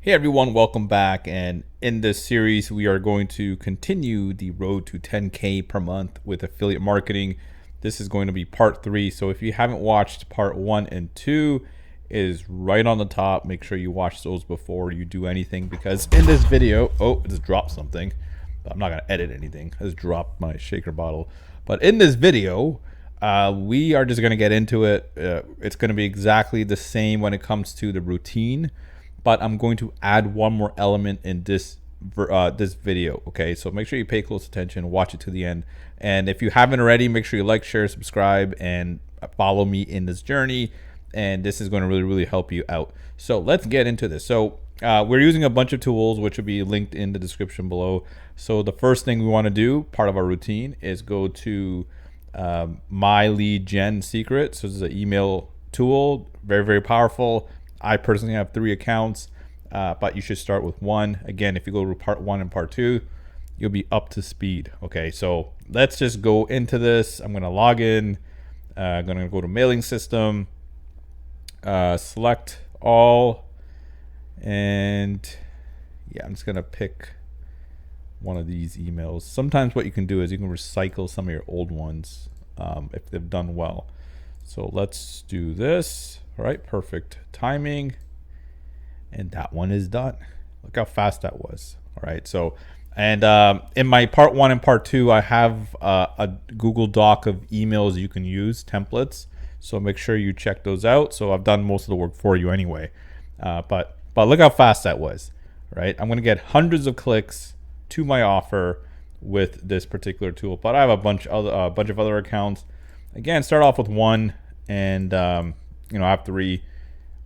Hey everyone, welcome back. And in this series, we are going to continue the road to 10K per month with affiliate marketing. This is going to be part 3. So if you haven't watched part 1 and 2, it is right on the top. Make sure you watch those before you do anything, because in this video, I just dropped something. I'm not going to edit anything. I just dropped my shaker bottle. But in this video, we are just going to get into it. It's going to be exactly the same when it comes to the routine, but I'm going to add one more element in this video. Okay, so make sure you pay close attention, watch it to the end, and if you haven't already, make sure you like, share, subscribe, and follow me in this journey. And this is going to really help you out. So let's get into this. So we're using a bunch of tools, which will be linked in the description below. So the first thing we want to do, part of our routine, is go to my lead gen secret. So this is an email tool, very powerful. I personally have 3 accounts, but you should start with 1. Again, if you go to part 1 and part 2, you'll be up to speed. Okay, so let's just go into this. I'm going to log in. I'm going to go to mailing system, select all, and yeah, I'm just going to pick one of these emails. Sometimes what you can do is you can recycle some of your old ones if they've done well. So let's do this. All right, perfect timing, and that one is done. Look how fast that was. All right, so and in my part 1 and part 2, I have a Google Doc of emails you can use, templates. So make sure you check those out. So I've done most of the work for you anyway. But look how fast that was. Right, I'm gonna get hundreds of clicks to my offer with this particular tool. But I have a bunch of other accounts. Again, start off with 1, and I have 3. I'm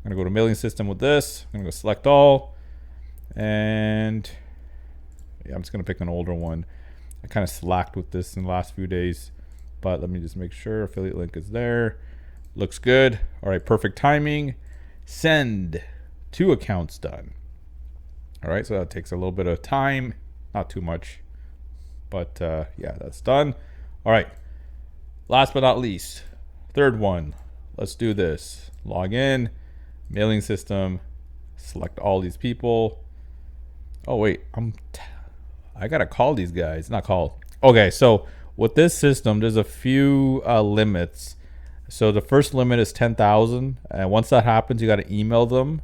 gonna go to mailing system with this. I'm gonna go select all, and yeah, I'm just gonna pick an older one. I kind of slacked with this in the last few days, but let me just make sure affiliate link is there. Looks good. All right, perfect timing. Send. 2 accounts done. All right, so that takes a little bit of time, not too much, but yeah, that's done. All right, last but not least, 3rd one. Let's do this. Log in, mailing system, select all these people. Oh wait, I gotta call these guys, not call. Okay, so with this system, there's a few limits. So the first limit is 10,000, and once that happens, you gotta email them.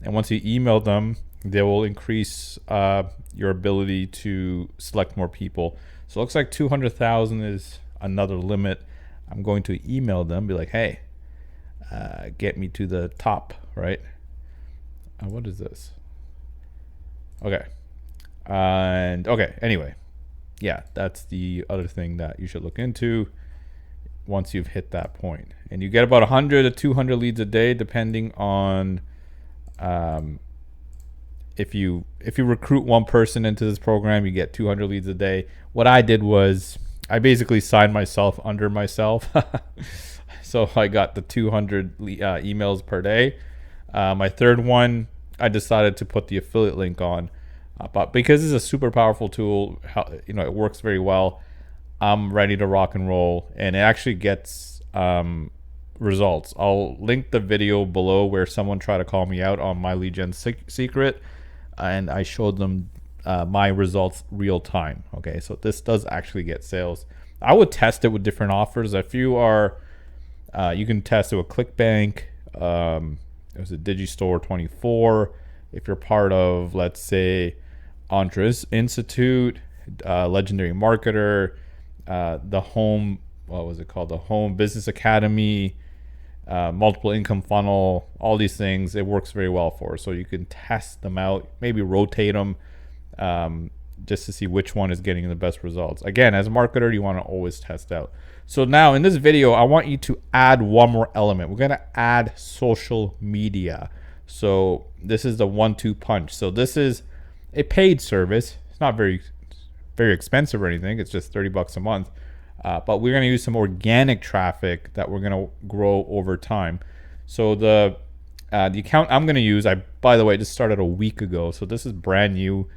And once you email them, they will increase your ability to select more people. So it looks like 200,000 is another limit. I'm going to email them, be like, hey, get me to the top, right? What is this? Okay. And okay, anyway, yeah, that's the other thing that you should look into once you've hit that point. And you get about 100 to 200 leads a day, depending on if you recruit one person into this program, you get 200 leads a day. What I did was I basically signed myself under myself. So I got the 200 emails per day. My 3rd one, I decided to put the affiliate link on, but because it's a super powerful tool, it works very well. I'm ready to rock and roll, and it actually gets results. I'll link the video below where someone tried to call me out on my lead gen secret, and I showed them my results real time. Okay, so this does actually get sales. I would test it with different offers. If you are you can test it with ClickBank. There's a Digistore 24. If you're part of, let's say, Entre Institute, Legendary Marketer, the Home, what was it called? The Home Business Academy, Multiple Income Funnel, all these things, it works very well for. So you can test them out, maybe rotate them, just to see which one is getting the best results. Again, as a marketer, you want to always test out. So now in this video, I want you to add one more element. We're going to add social media. So this is the 1-2 punch. So this is a paid service. It's not very expensive or anything. It's just $30 a month. But we're going to use some organic traffic that we're going to grow over time. So the account I'm going to use, by the way, just started a week ago. So this is brand new.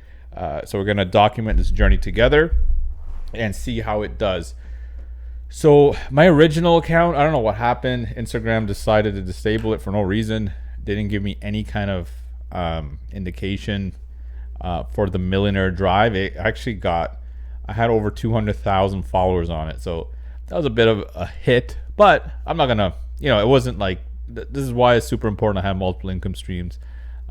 So we're going to document this journey together and see how it does. So my original account, I don't know what happened. Instagram decided to disable it for no reason. They didn't give me any kind of indication for the Millionaire Drive. It actually got, I had over 200,000 followers on it, so that was a bit of a hit. But I'm not gonna, it wasn't like this is why it's super important to have multiple income streams.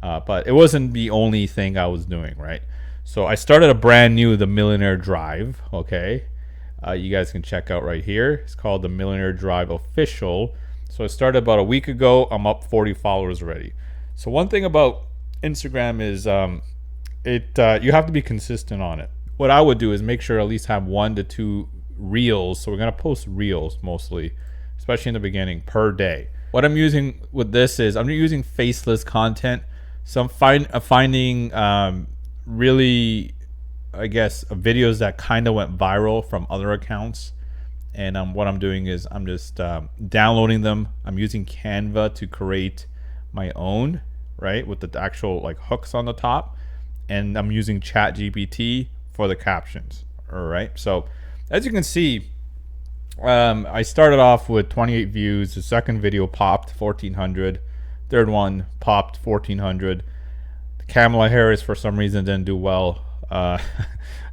But it wasn't the only thing I was doing, right? So I started a brand new the Millionaire Drive. Okay, you guys can check out right here. It's called the Millionaire Drive Official. So I started about a week ago. I'm up 40 followers already. So one thing about Instagram is you have to be consistent on it. What I would do is make sure at least have 1 to 2 reels. So we're gonna post reels mostly, especially in the beginning, per day. What I'm using with this is I'm using faceless content. So I'm finding really, I guess, videos that kind of went viral from other accounts. And what I'm doing is I'm just downloading them. I'm using Canva to create my own, right, with the actual like hooks on the top. And I'm using ChatGPT for the captions. All right. So as you can see, I started off with 28 views. The second video popped 1,400. Third one popped 1,400. Kamala Harris for some reason didn't do well,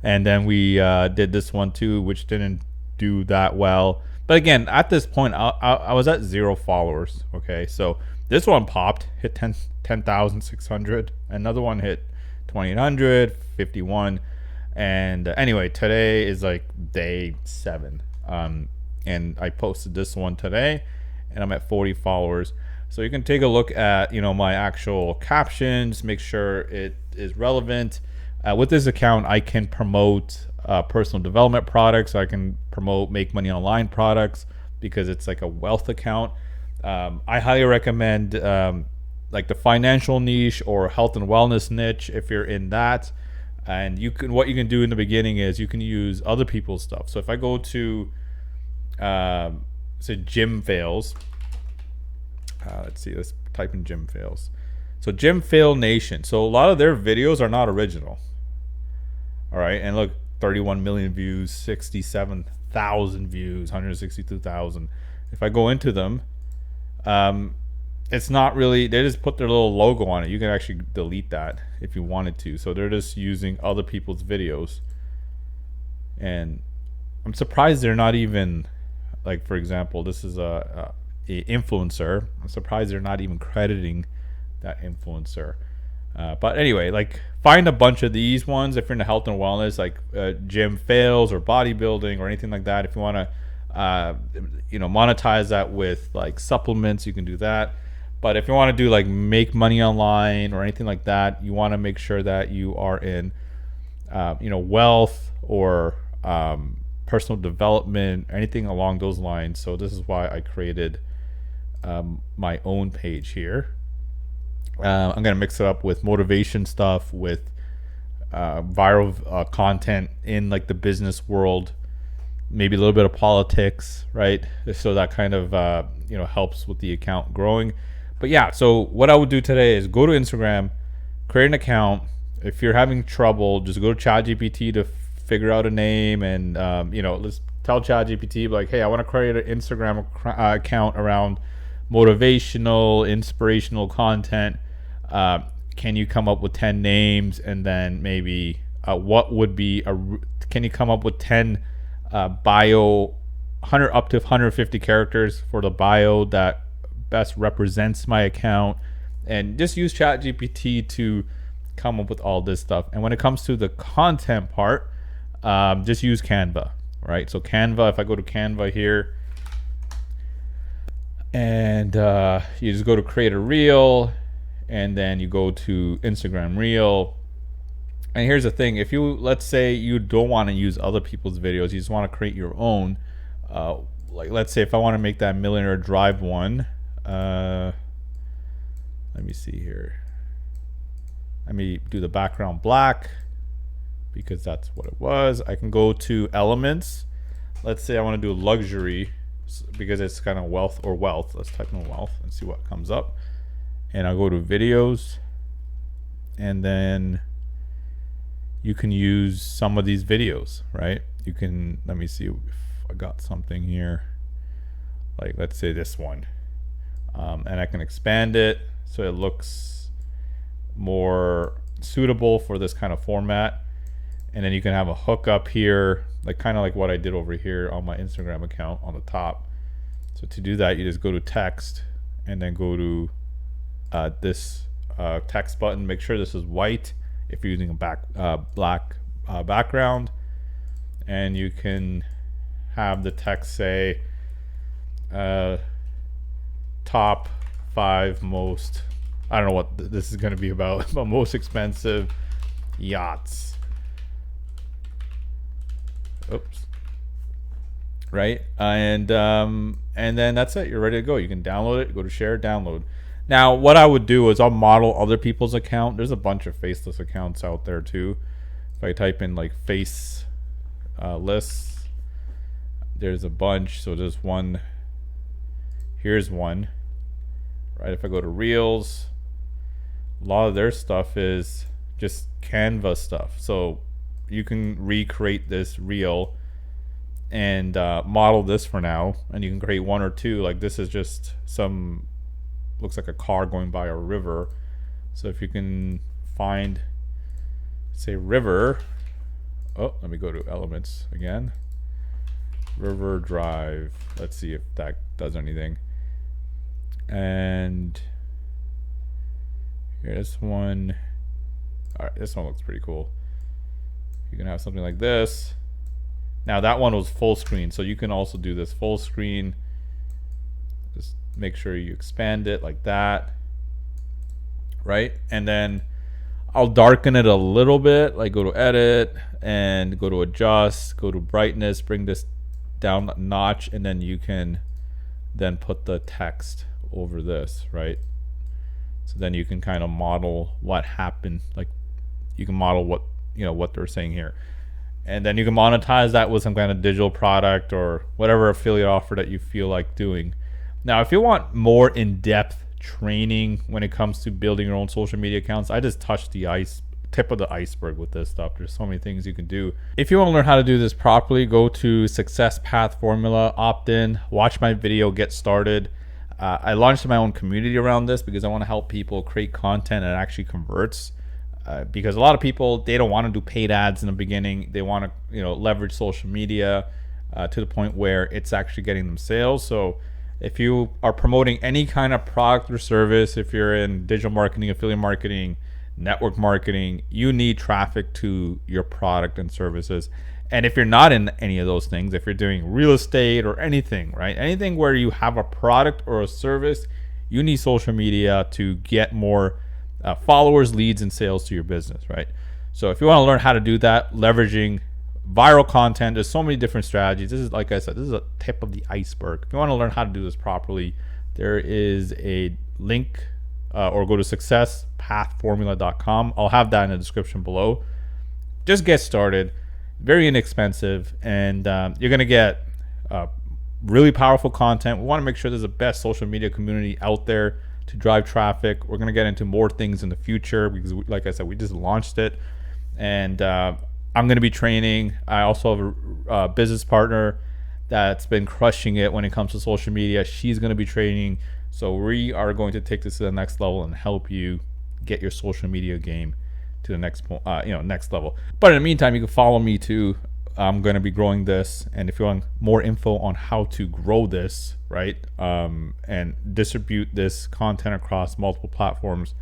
and then we did this one too, which didn't do that well. But again, at this point, I was at 0 followers. Okay, so this one popped, hit 10,600. Another one hit 2,800, 51. And anyway, today is like day 7. And I posted this one today, and I'm at 40 followers. So you can take a look at my actual captions, make sure it is relevant. With this account, I can promote personal development products. I can promote make money online products because it's like a wealth account. I highly recommend like the financial niche or health and wellness niche if you're in that. And what you can do in the beginning is you can use other people's stuff. So if I go to say gym fails. Let's see, let's type in gym fails. So Gym Fail Nation. So a lot of their videos are not original. All right, and look, 31 million views, 67,000 views, 162,000. If I go into them, it's not really, they just put their little logo on it. You can actually delete that if you wanted to. So they're just using other people's videos. And I'm surprised they're not even, like, for example, this is a influencer. I'm surprised they're not even crediting that influencer. But anyway, like, find a bunch of these ones if you're into health and wellness, like gym fails or bodybuilding or anything like that. If you want to monetize that with like supplements, you can do that. But if you want to do like make money online or anything like that, you want to make sure that you are in wealth or personal development, anything along those lines. So this is why I created my own page here. I'm gonna mix it up with motivation stuff, with viral content in like the business world, maybe a little bit of politics, right? So that kind of helps with the account growing. But yeah, so what I would do today is go to Instagram, create an account. If you're having trouble, just go to ChatGPT to figure out a name, and let's tell ChatGPT like, hey, I want to create an Instagram account around motivational, inspirational content. Can you come up with 10 names, and then maybe what would be can you come up with 10 bio 100 up to 150 characters for the bio that best represents my account, and just use ChatGPT to come up with all this stuff. And when it comes to the content part, just use Canva, right? So Canva, if I go to Canva here, and you just go to create a reel, and then you go to Instagram reel. And here's the thing, if you, let's say you don't want to use other people's videos, you just want to create your own, like let's say if I want to make that Millionaire Drive one, let me see here, let me do the background black because that's what it was. I can go to elements. Let's say I want to do luxury because it's kind of wealth or wealth. Let's type in wealth and see what comes up. And I'll go to videos, and then you can use some of these videos, right? You can, let me see if I got something here. Like let's say this one, and I can expand it so it looks more suitable for this kind of format. And then you can have a hook up here, like kind of like what I did over here on my Instagram account on the top. So to do that, you just go to text and then go to this text button. Make sure this is white if you're using a black background, and you can have the text say top 5 most, I don't know what this is going to be about, but most expensive yachts. Oops. Right, and then that's it. You're ready to go. You can download it. Go to share, download. Now, what I would do is I'll model other people's account. There's a bunch of faceless accounts out there too. If I type in like face lists, there's a bunch. So there's one. Here's one. Right. If I go to Reels, a lot of their stuff is just Canva stuff. So you can recreate this reel and model this for now, and you can create 1 or 2. Like this is just some, looks like a car going by a river. So if you can find, say, river. Oh, let me go to elements again. River Drive. Let's see if that does anything. And here's one. All right, this one looks pretty cool. You can have something like this. Now that one was full screen, so you can also do this full screen. Just make sure you expand it like that, right? And then I'll darken it a little bit, like go to edit and go to adjust, go to brightness, bring this down a notch, and then you can then put the text over this, right? So then you can kind of model what happened, like you can model what, you know, what they're saying here. And then you can monetize that with some kind of digital product or whatever affiliate offer that you feel like doing. Now, if you want more in-depth training when it comes to building your own social media accounts, I just touched the tip of the iceberg with this stuff. There's so many things you can do. If you want to learn how to do this properly, go to Success Path Formula, opt in, watch my video, get started. I launched my own community around this because I want to help people create content that actually converts. Because a lot of people, they don't want to do paid ads in the beginning. They want to, you know, leverage social media to the point where it's actually getting them sales. So if you are promoting any kind of product or service, if you're in digital marketing, affiliate marketing, network marketing, you need traffic to your product and services. And if you're not in any of those things, if you're doing real estate or anything, right? Anything where you have a product or a service, you need social media to get more followers, leads, and sales to your business, right? So if you want to learn how to do that, leveraging viral content, there's so many different strategies. This is, like I said, this is a tip of the iceberg. If you want to learn how to do this properly, there is a link or go to successpathformula.com. I'll have that in the description below. Just get started. Very inexpensive, and you're going to get really powerful content. We want to make sure there's the best social media community out there to drive traffic. We're going to get into more things in the future because, like I said, we just launched it, and I'm going to be training. I also have a business partner that's been crushing it when it comes to social media. She's going to be training, so we are going to take this to the next level and help you get your social media game to the next next level. But in the meantime, you can follow me too. I'm going to be growing this, and if you want more info on how to grow this, right, and distribute this content across multiple platforms,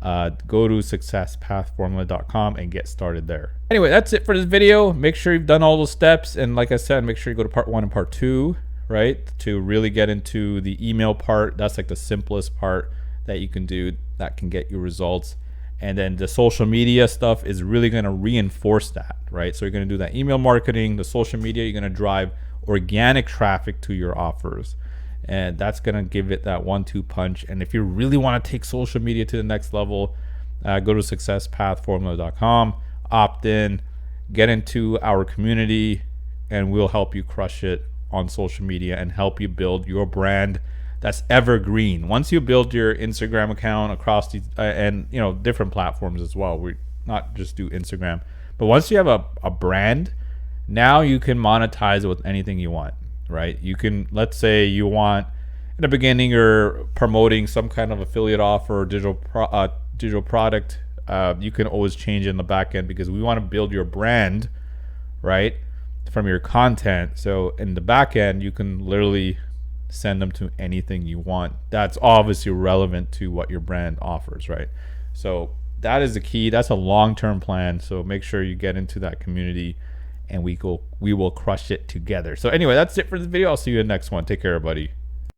go to successpathformula.com and get started there. Anyway, that's it for this video. Make sure you've done all those steps, and like I said, make sure you go to part 1 and part 2, right, to really get into the email part. That's like the simplest part that you can do that can get you results. And then the social media stuff is really going to reinforce that, right? So you're going to do that email marketing, the social media, you're going to drive organic traffic to your offers. And that's going to give it that 1-2 punch. And if you really want to take social media to the next level, go to successpathformula.com, opt in, get into our community, and we'll help you crush it on social media and help you build your brand that's evergreen. Once you build your Instagram account across these and different platforms as well, we not just do Instagram, but once you have a brand, now you can monetize it with anything you want, right? You can, let's say you want, in the beginning you're promoting some kind of affiliate offer or digital product, you can always change it in the back end because we want to build your brand, right, from your content. So in the back end, you can literally send them to anything you want. That's obviously relevant to what your brand offers, right? So that is the key. That's a long-term plan. So make sure you get into that community, and we will crush it together. So anyway, that's it for this video. I'll see you in the next one. Take care, everybody.